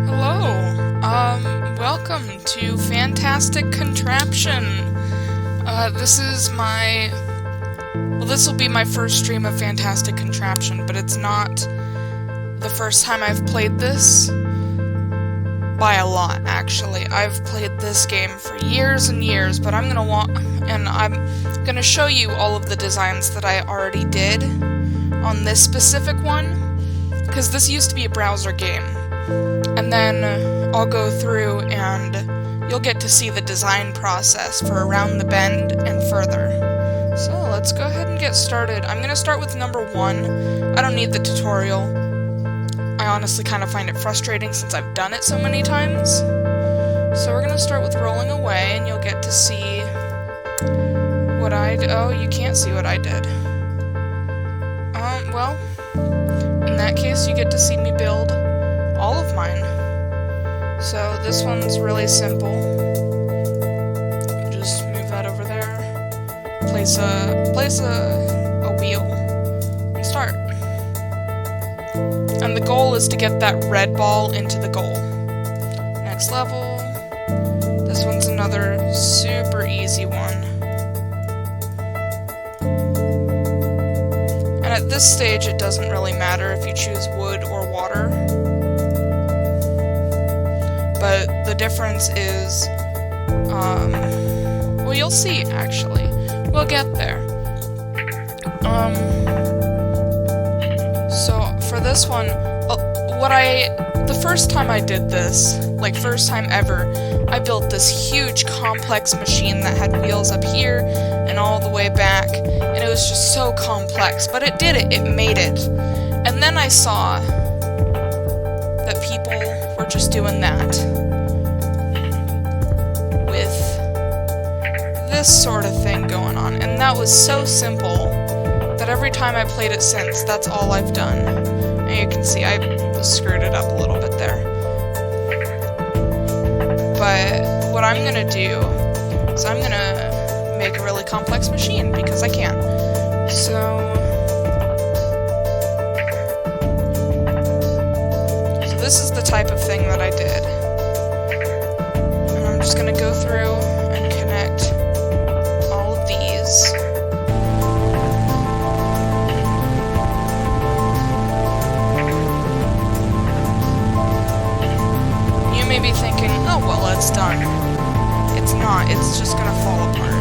Hello, welcome to Fantastic Contraption. This will be my first stream of Fantastic Contraption, but it's not the first time I've played this. By a lot, actually. I've played this game for years and years, but I'm gonna show you all of the designs that I already did on this specific one, because this used to be a browser game. And then I'll go through and you'll get to see the design process for Around the Bend and further. So let's go ahead and get started. I'm gonna start with number 1. I don't need the tutorial. I honestly kind of find it frustrating since I've done it so many times. So we're gonna start with rolling away, and you'll get to see what oh, you can't see what I did. Well, in that case, you get to see me build all of mine. So this one's really simple. Just move that over there. Place a wheel and start. And the goal is to get that red ball into the goal. Next level. This one's another super easy one. And at this stage, it doesn't really matter if you choose wood or water. But the difference is, well, you'll see, actually. We'll get there. So, for this one, the first time I did this, like first time ever, I built this huge complex machine that had wheels up here and all the way back, and it was just so complex, but it did it made it. And then I saw that people were just doing that with this sort of thing going on, and that was so simple that every time I played it since, that's all I've done. And you can see I screwed it up a little bit there. But what I'm gonna do is I'm gonna make a really complex machine, because I can. So this is the type of thing that I did. And I'm just gonna go through and connect all of these. You may be thinking, oh well, it's done. It's not, it's just gonna fall apart.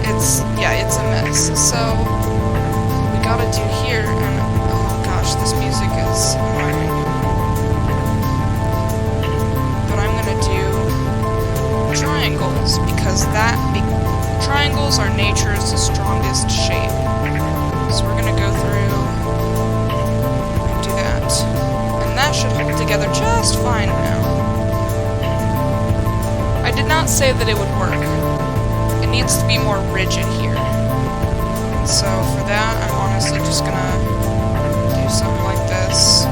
It's a mess. So, we gotta do here, and oh gosh, this music is annoying. But I'm gonna do triangles, because triangles are nature's strongest shape. So we're gonna go through and do that. And that should hold together just fine now. I did not say that it would work. It needs to be more rigid here. So for that, I'm honestly just gonna do something like this.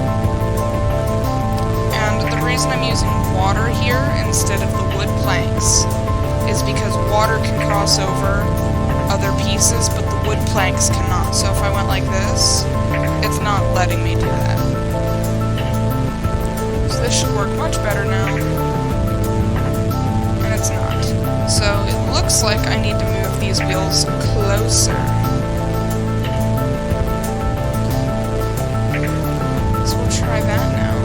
And the reason I'm using water here instead of the wood planks is because water can cross over other pieces, but the wood planks cannot. So if I went like this, it's not letting me do that. So this should work much better now. And it's not. So it looks like I need to move these wheels closer. So we'll try that now.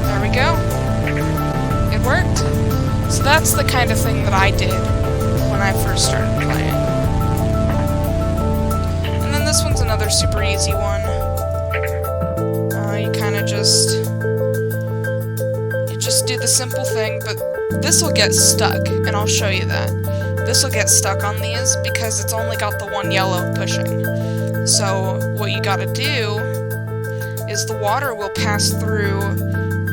There we go. It worked. So that's the kind of thing that I did when I first started playing. And then this one's another super easy one. You kind of just do the simple thing, but this will get stuck, and I'll show you that. This will get stuck on these because it's only got the one yellow pushing. So what you gotta do is the water will pass through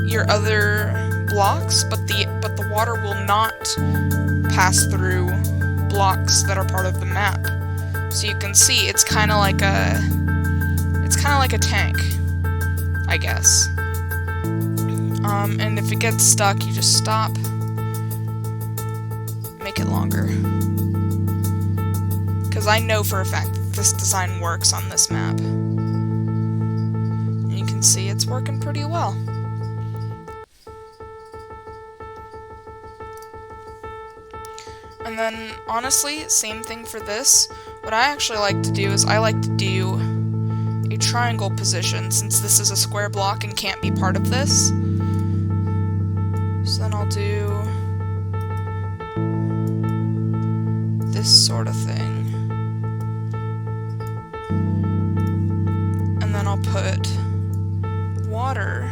your other blocks, but the water will not pass through blocks that are part of the map. So you can see it's kind of like a tank, I guess. And if it gets stuck, you just stop. Make it longer. Because I know for a fact that this design works on this map. And you can working pretty well. And then, honestly, same thing for this. What I actually like to do is I like to do a triangle position, since this is a square block and can't be part of this. So then I'll do this sort of thing. And then I'll put water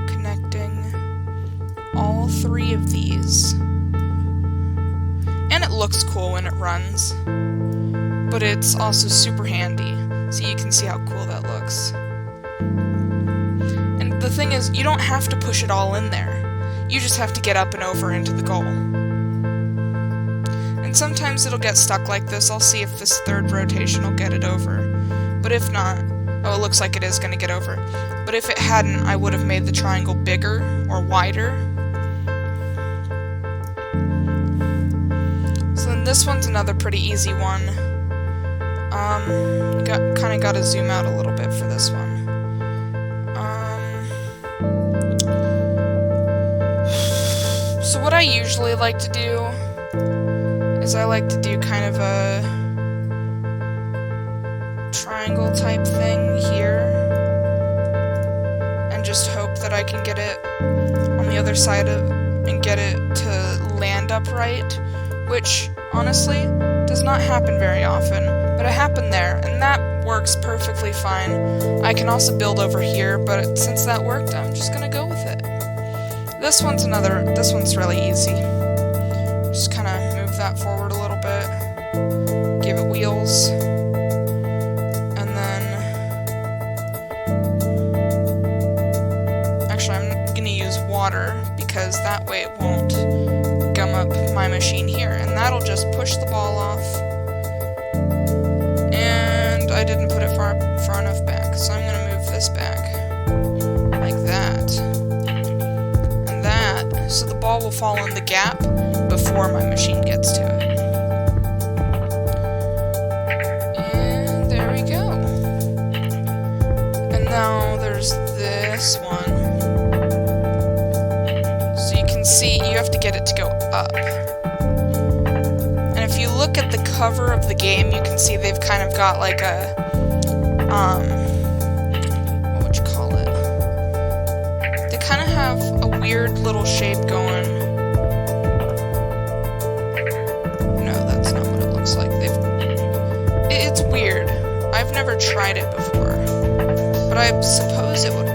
connecting all three of these. And it looks cool when it runs, but it's also super handy, so you can see how cool that looks. And the thing is, you don't have to push it all in there. You just have to get up and over into the goal. And sometimes it'll get stuck like this. I'll see if this third rotation will get it over. But if not, oh, it looks like it is going to get over. But if it hadn't, I would have made the triangle bigger or wider. So then this one's another pretty easy one. Kind of got to zoom out a little bit for this one. So what I usually like to do is I like to do kind of a triangle type thing here, and just hope that I can get it on the other side of and get it to land upright, which honestly does not happen very often, but it happened there, and that works perfectly fine. I can also build over here, but since that worked, I'm just gonna go with it. This one's really easy. Just kind of move that forward a little bit, give it wheels, and then actually I'm gonna use water because that way it won't gum up my machine here, and that'll just push the ball off. And I didn't put it far enough back, so I'm gonna move this back like that. So the ball will fall in the gap before my machine gets to it. And there we go. And now there's this one. So you can see you have to get it to go up. And if you look at the cover of the game, you can see they've kind of got like a, what would you call it? They kind of have a weird little shape going. No, that's not what it looks like. It's weird. I've never tried it before, but I suppose it would work.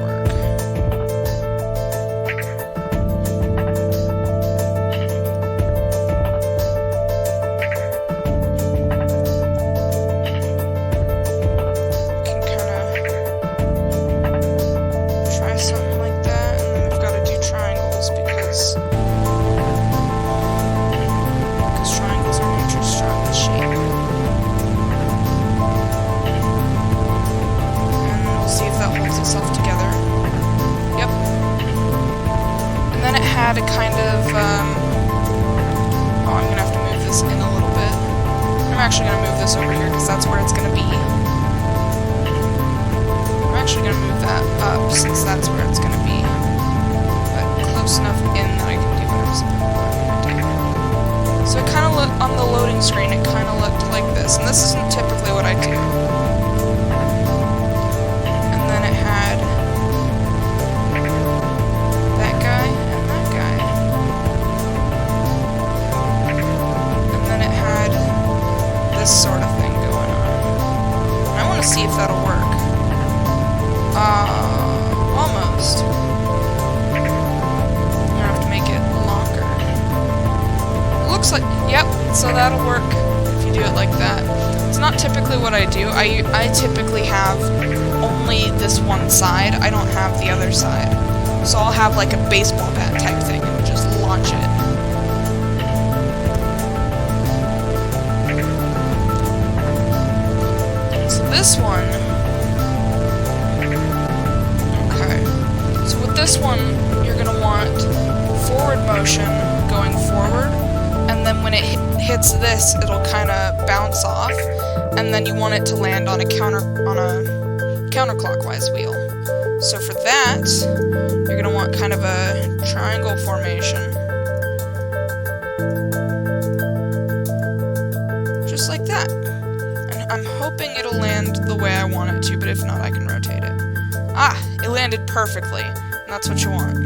To kind of, oh, I'm gonna have to move this in a little bit. I'm actually gonna move this over here because that's where it's gonna be. I'm actually gonna move that up since that's where it's gonna be. But close enough in that I can do what I'm gonna do. So it kind of looked, on the loading screen, it kind of looked like this. And this isn't typically what I do. And then it had that guy. This sort of thing going on. I want to see if that'll work. Almost. I'm gonna have to make it longer. It looks like, yep, so that'll work if you do it like that. It's not typically what I do. I typically have only this one side. I don't have the other side. So I'll have like a baseball bat type thing and just launch it. This one, okay, so with this one, you're going to want forward motion going forward, and then when it hits this, it'll kind of bounce off, and then you want it to land on a counterclockwise wheel. So for that, you're going to want kind of a triangle formation. Just like that. And I'm hoping it'll land the way I want it to, but if not, I can rotate it. Ah! It landed perfectly. And that's what you want.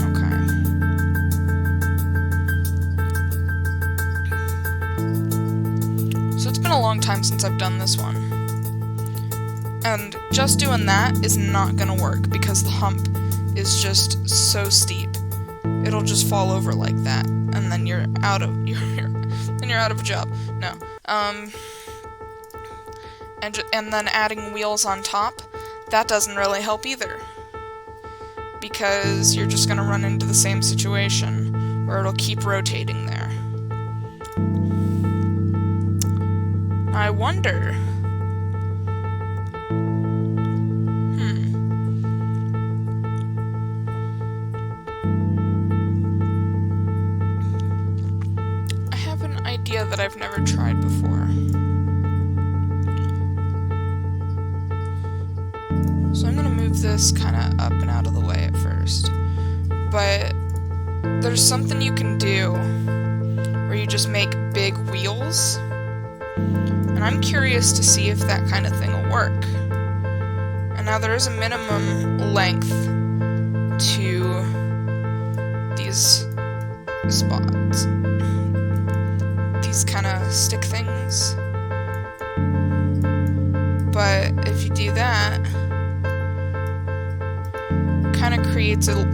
Okay. So it's been a long time since I've done this one. And just doing that is not gonna work because the hump is just so steep. It'll just fall over like that, and then you're out of a job. No. And then adding wheels on top, that doesn't really help either. Because you're just gonna run into the same situation where it'll keep rotating there. I wonder. I have an idea that I've never tried before. So I'm gonna move this kind of up and out of the way at first. But there's something you can do where you just make big wheels. And I'm curious to see if that kind of thing will work. And now there is a minimum length to these spots. These kind of stick things. But if you do that,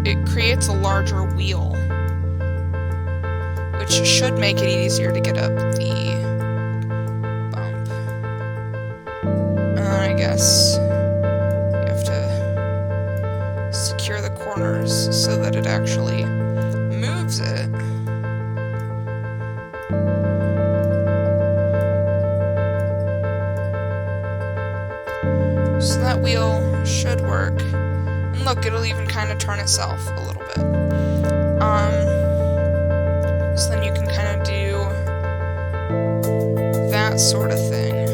it creates a larger wheel, which should make it easier to get up the bump. And then I guess you have to secure the corners so that it actually moves it. So that wheel should work. And look, it'll even kind of turn itself a little bit. So then you can kind of do that sort of thing.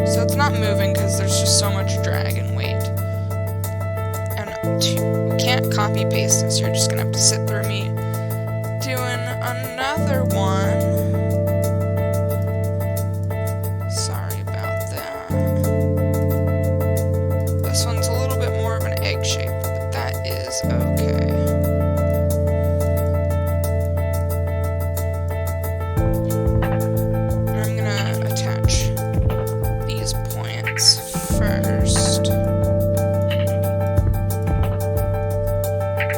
So it's not moving because there's just so much drag and weight. And you can't copy paste this, you're just gonna have to sit through me doing another one. Sorry about that. This one's a little bit more of an egg shape, but that is okay. I'm gonna attach these points first.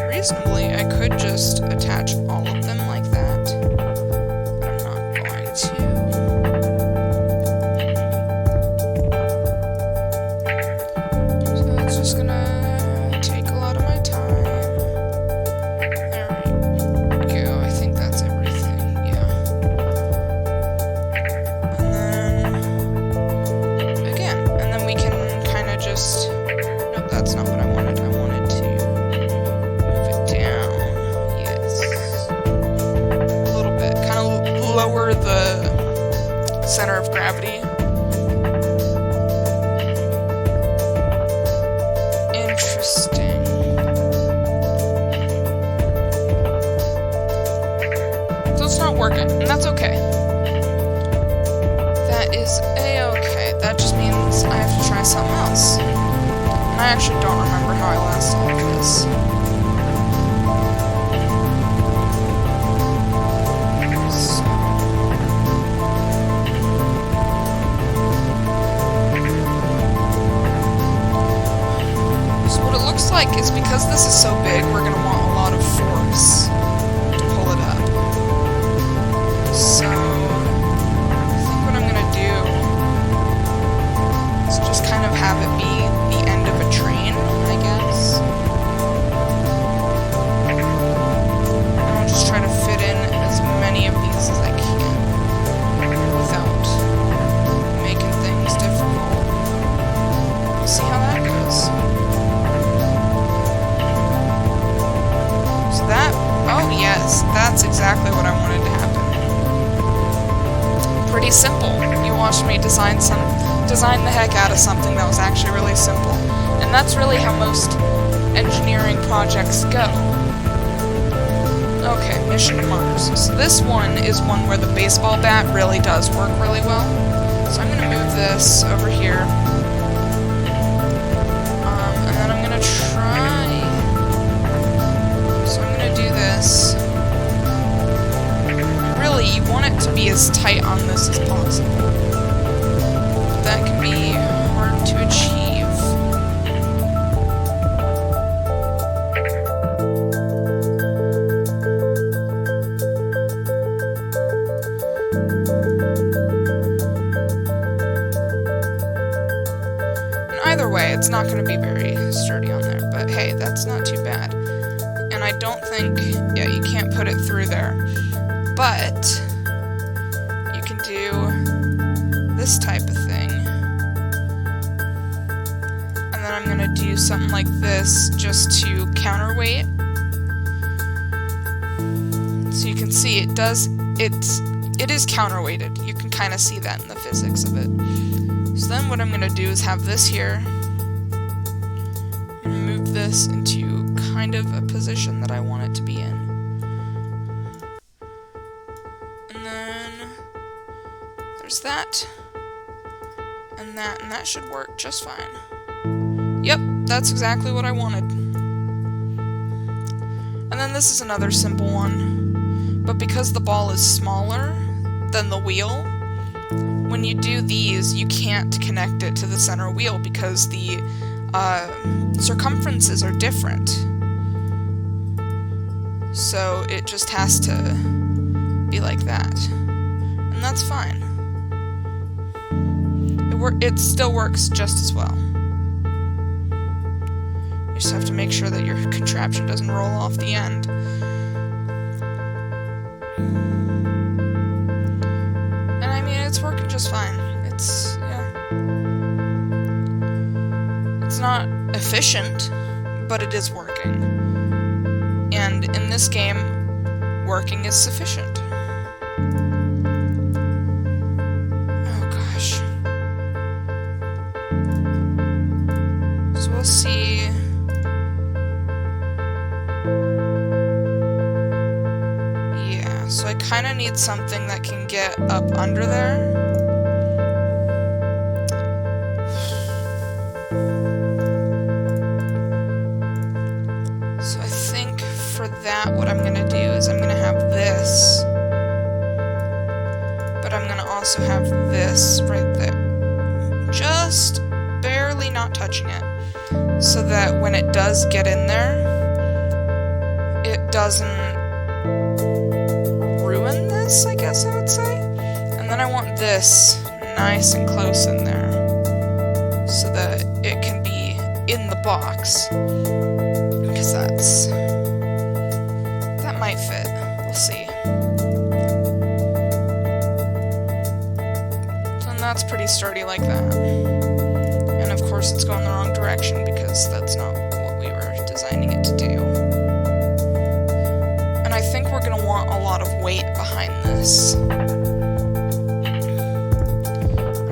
Reasonably, I could just attach all of them like that, but I'm not going to. Just gonna take a lot of my time. There we go. I think that's everything. Yeah. And then again, and then we can kind of just. Nope, that's not what I wanted. I wanted to move it down. Yes. A little bit. Kind of lower the center of gravity. Interesting. So it's not working, and that's okay. That is a-okay. That just means I have to try something else. And I actually don't remember how I last solved this. Like is because this is so big, we're gonna want a lot of force to pull it up. So I think what I'm gonna do is just kind of have it be the end of a train, I guess. Oh yes, that's exactly what I wanted to happen. Pretty simple. You watched me design the heck out of something that was actually really simple. And that's really how most engineering projects go. Okay, mission to Mars. So this one is one where the baseball bat really does work really well. So I'm gonna move this over here. And then I'm gonna try... So I'm gonna do this. Really, you want it to be as tight on this as possible. But that can be hard to achieve. Either way, it's not going to be very sturdy on there, but hey, that's not too bad. And I don't think, yeah, you can't put it through there, but you can do this type of thing. And then I'm going to do something like this just to counterweight. So you can see it is counterweighted. You can kind of see that in the physics of it. So then what I'm going to do is have this here, and move this into kind of a position that I want it to be in. And then there's that, and that should work just fine. Yep, that's exactly what I wanted. And then this is another simple one, but because the ball is smaller than the wheel, when you do these, you can't connect it to the center wheel because the circumferences are different. So it just has to be like that. And that's fine. It still works just as well. You just have to make sure that your contraption doesn't roll off the end. It's working just fine. It's not efficient, but it is working. And in this game, working is sufficient. Oh gosh. So we'll see. Yeah, so I kind of need something that can get up under there. So I think for that what I'm going to do is I'm going to have this, but I'm going to also have this right there. Just barely not touching it, so that when it does get in there, it doesn't ruin this, I guess I would say. And then I want this nice and close in there, so that it can be in the box, because that might fit. We'll see. So that's pretty sturdy like that. And of course it's going the wrong direction because that's not what we were designing it to do. And I think we're going to want a lot of weight behind this. And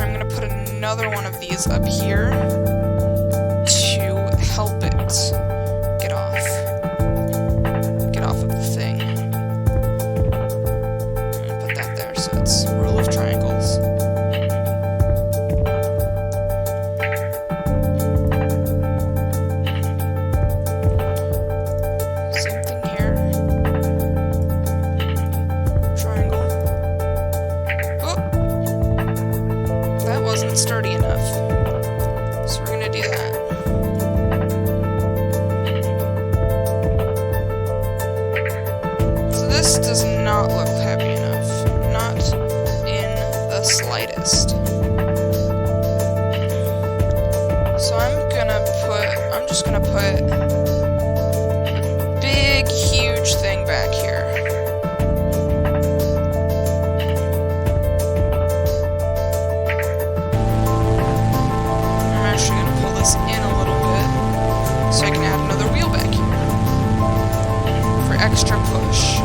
I'm going to put another one of these up here to help it get off of the thing. I'm going to put that there so it's a row of triangles. Same thing here. Triangle. Oh! That wasn't sturdy enough. So we're going to do that. This does not look heavy enough. Not in the slightest. So I'm just gonna put a big, huge thing back here. I'm actually gonna pull this in a little bit so I can add another wheel back here for extra push. gosh.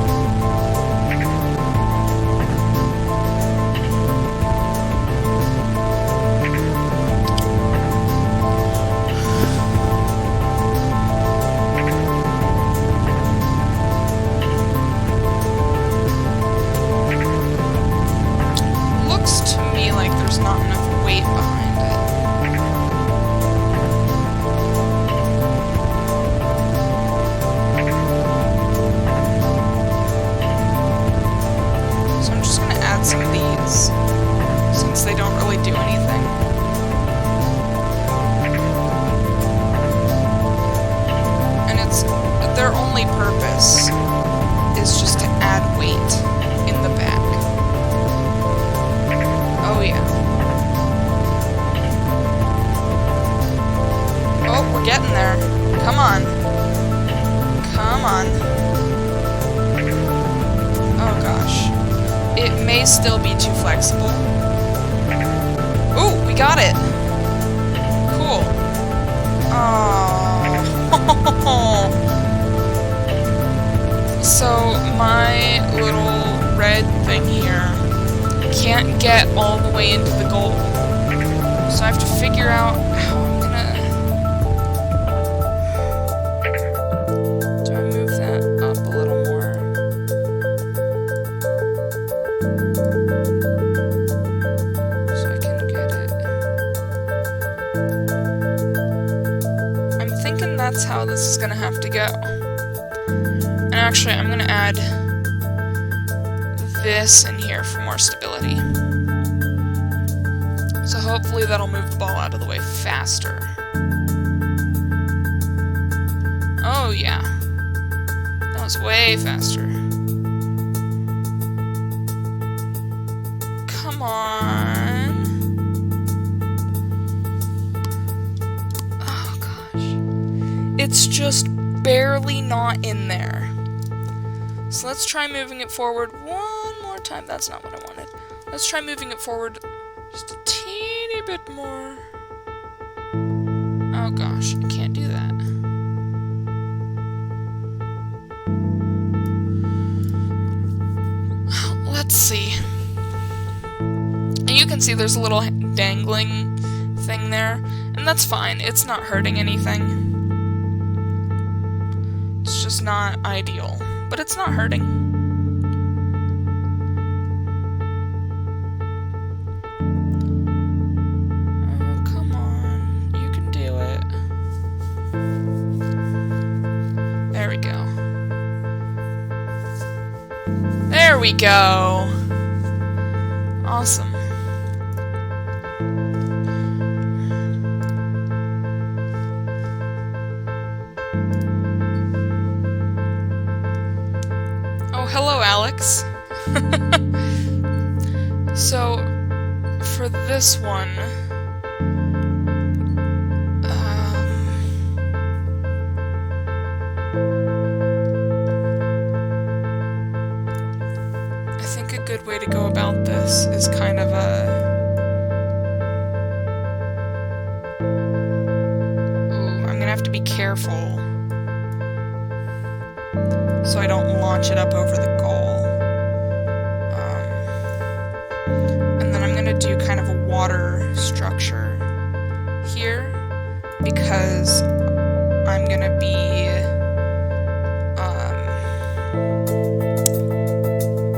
Looks to me like there's not enough weight behind it. So I'm just gonna add some of these, since they don't really do anything. And their only purpose is just to add weight in the back. Oh yeah. Oh, we're getting there. Come on. Come on. Oh gosh. It may still be too flexible. Ooh, we got it! Cool. Oh. So, my little red thing here can't get all the way into the goal. So I have to figure out how I'm gonna... Do I move that up a little more? So I can get it. I'm thinking that's how this is gonna have to go. And actually, I'm gonna add this in here for more stability. So hopefully that'll move the ball out of the way faster. Oh yeah. That was way faster. Come on. Oh gosh. It's just barely not in there. So let's try moving it forward one more time. That's not what I wanted. Let's try moving it forward just a teeny bit more. Oh gosh, I can't do that. Let's see. And you can see there's a little dangling thing there, and that's fine. It's not hurting anything. It's just not ideal. But it's not hurting. Oh, come on. You can do it. There we go. There we go! Awesome. Hello, Alex. So, for this one, I think a good way to go about this is kind of Ooh, I'm gonna have to be careful so I don't launch it up over the goal. And then I'm going to do kind of a water structure here, because I'm going to be,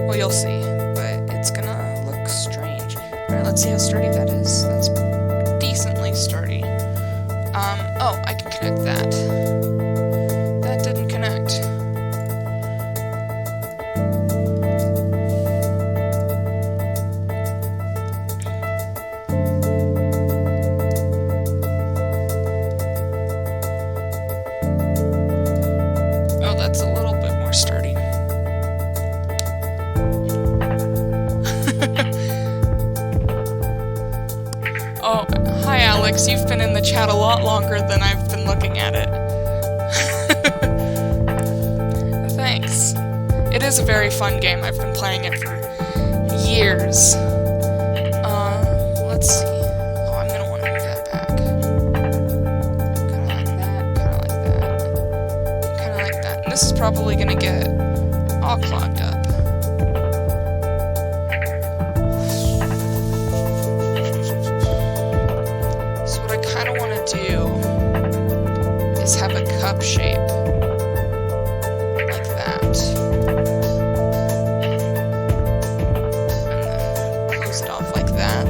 well, you'll see, but it's going to look strange. Alright, let's see how sturdy that is. That's decently sturdy. Oh, I can connect that. That didn't connect. Oh, hi Alex, you've been in the chat a lot longer than I've been looking at it. Thanks. It is a very fun game. I've been playing it for years. Let's see. Oh, I'm gonna want to move that back. Kinda like that, kinda like that, kinda like that. And this is probably gonna get all clogged up. So what I kind of want to do is have a cup shape. Like that. And then close it off like that.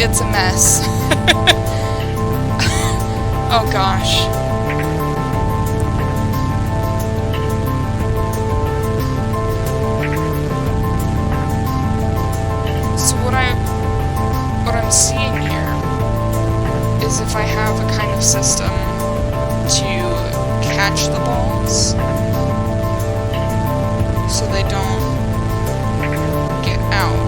It's a mess. Oh gosh. So what I'm seeing here is if I have a kind of system to catch the balls so they don't get out.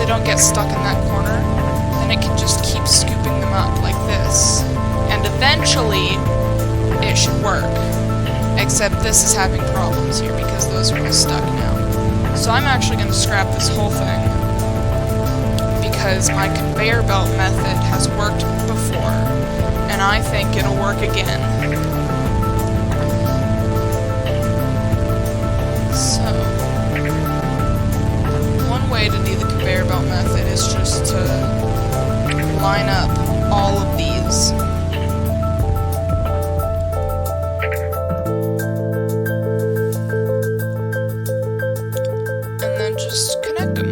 Don't get stuck in that corner, then it can just keep scooping them up like this. And eventually, it should work. Except this is having problems here because those are all stuck now. So I'm actually going to scrap this whole thing. Because my conveyor belt method has worked before. And I think it'll work again. So way to do the conveyor belt method is just to line up all of these. And then just connect them.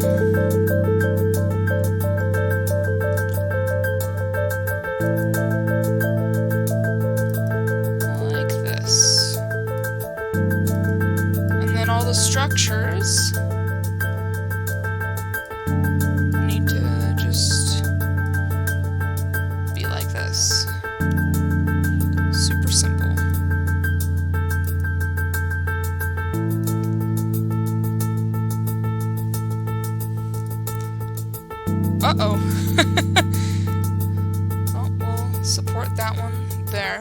Like this. And then all the structures super simple. Uh-oh. Oh, we'll support that one there.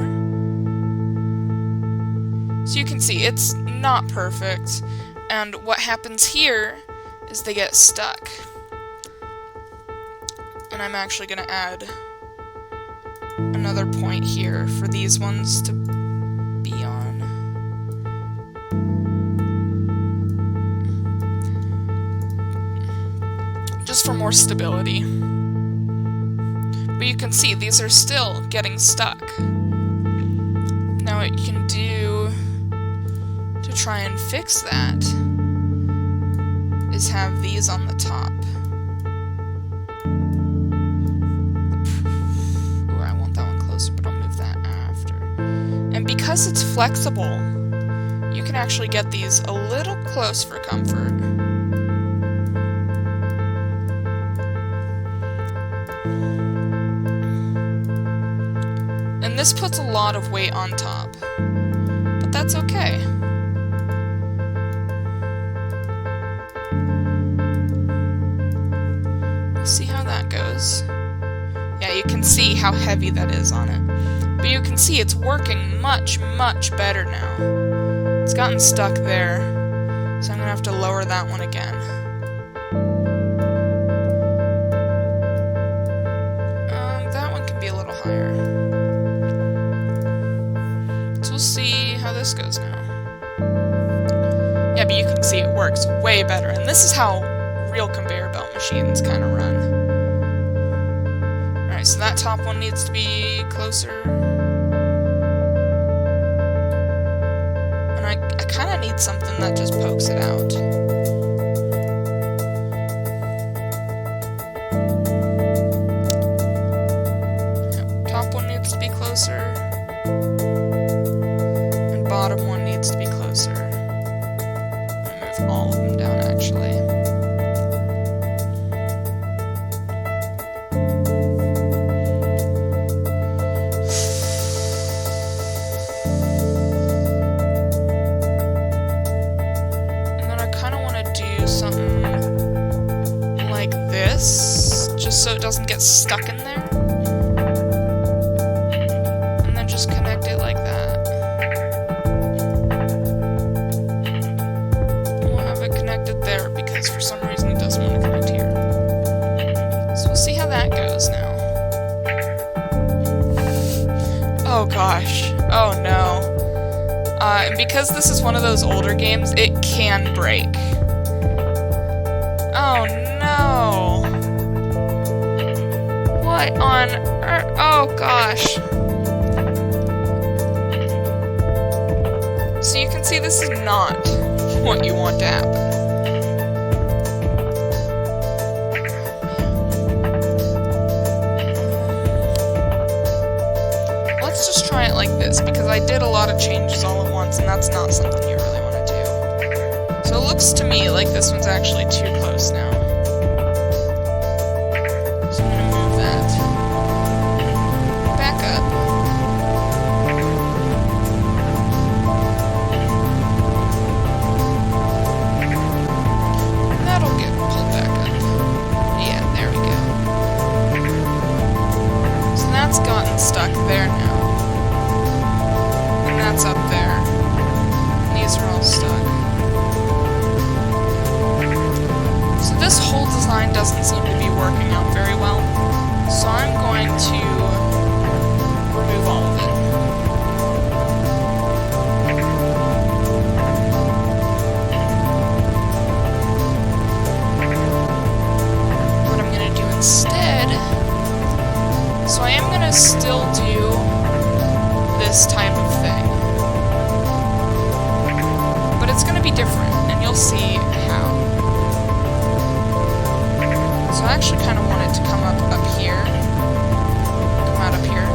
So you can see, it's not perfect. And what happens here is they get stuck. And I'm actually going to add another point here for these ones to be on. Just for more stability. But you can see these are still getting stuck. Now what you can do to try and fix that is have these on the top. But I'll move that after. And because it's flexible, you can actually get these a little close for comfort. And this puts a lot of weight on top, but that's okay. We'll see how that goes. Yeah, you can see how heavy that is on it. But you can see it's working much, much better now. It's gotten stuck there, so I'm going to have to lower that one again. That one can be a little higher. So we'll see how this goes now. Yeah, but you can see it works way better, and this is how real conveyor belt machines kind of run. So that top one needs to be closer. And I kind of need something that just pokes it out. Yep, top one needs to be closer. And bottom one needs to be closer. I move all of so it doesn't get stuck in there. And then just connect it like that. We'll have it connected there because for some reason it doesn't want to connect here. So we'll see how that goes now. Oh gosh. Oh no. And because this is one of those older games, it can break. Oh no. What on earth? Oh gosh. So you can see this is not what you want to happen. Let's just try it like this, because I did a lot of changes all at once, and that's not something you really want to do. So it looks to me like this one's actually too close now. So I'm going to move that back up. And that'll get pulled back up. Yeah, there we go. So that's gotten stuck there now. And that's up there. These are all stuck. So this whole design doesn't seem to be working out very well. So I'm going to remove all of it. What I'm going to do instead, so I am going to still do this type of thing. But it's going to be different, and you'll see how. So I actually kind of want it to come up here. Come out up here.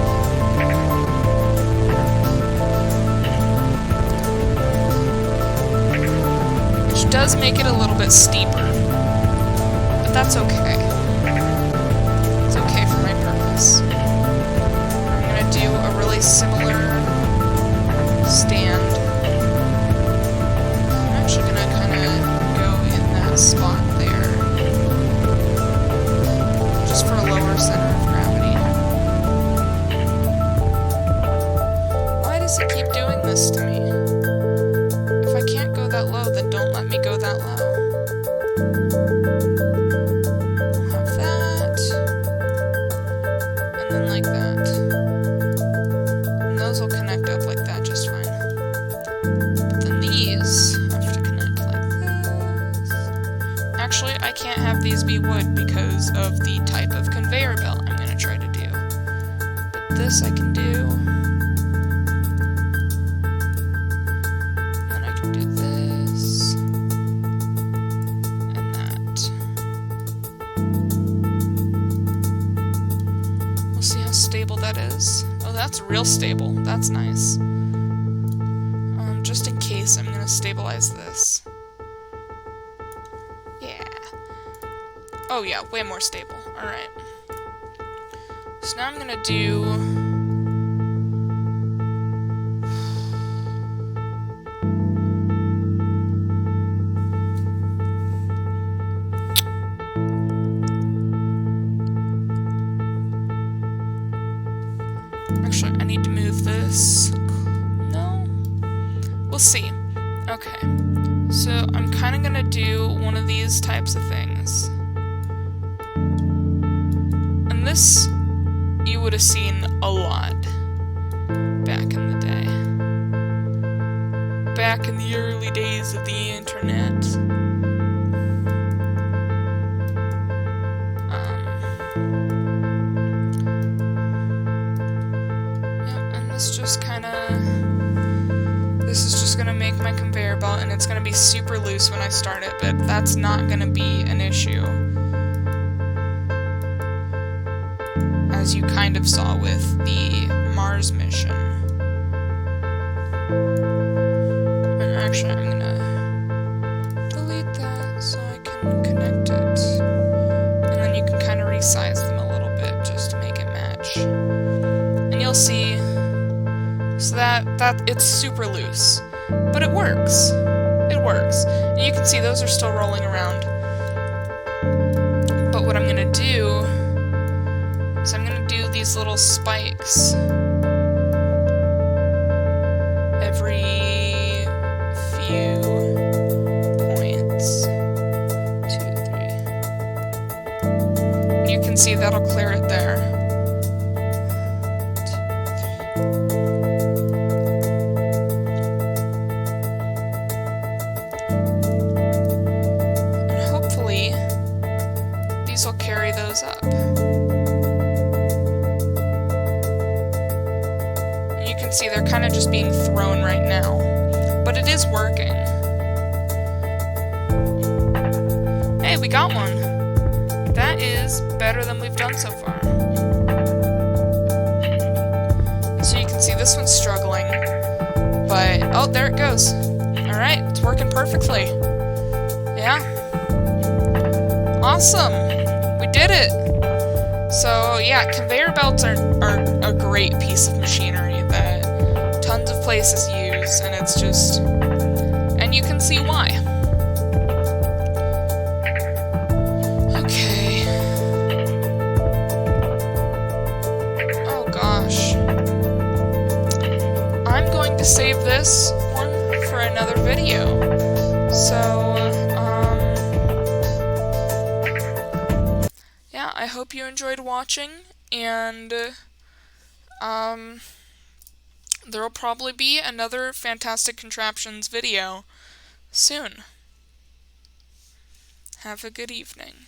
Which does make it a little bit steeper. But that's okay. It's okay for my purpose. I'm going to do a really similar stand. I'm actually going to kind of go in that spot there. Just for a lower center of gravity. Why does it keep doing this to me? If I can't go that low, then don't let me go that low. I'll have that. And then like that. And those will connect up like that just fine. But then these have to connect like this. Actually, I can't have these be wood because of the type of conveyor belt I'm going to try to do. But this I can do. And I can do this. And that. We'll see how stable that is. Oh, that's real stable. That's nice. Just in case, I'm going to stabilize this. Yeah. Oh yeah, way more stable. Alright. So now I'm going to do... Actually, I need to move this. No? We'll see. Okay. So I'm kind of going to do one of these types of things. And this you would have seen a lot back in the day. Back in the early days of the internet. This is just gonna make my conveyor belt, and it's gonna be super loose when I start it, but that's not gonna be an issue. As you kind of saw with the Mars mission. And actually, I'm gonna delete that so I can connect it. And then you can kind of resize them a little bit just to make it match. And you'll see... So that it's super loose, but it works. It works. And you can see those are still rolling around. But what I'm gonna do these little spikes every few points. 2, 3. You can see that'll clear it there. And hopefully these will carry those up. You can see they're kind of just being thrown right now, but it is working. Hey, we got one. That is better than we've done so far. So you can see this one's struggling, but oh, there it goes. Alright, it's working perfectly. Yeah. Awesome! We did it! So yeah, conveyor belts are a great piece of machinery that tons of places use, and it's just... and you can see why. Okay. Oh gosh. I'm going to save this one for another video. So, yeah, I hope you enjoyed watching, and, there will probably be another Fantastic Contraptions video soon. Have a good evening.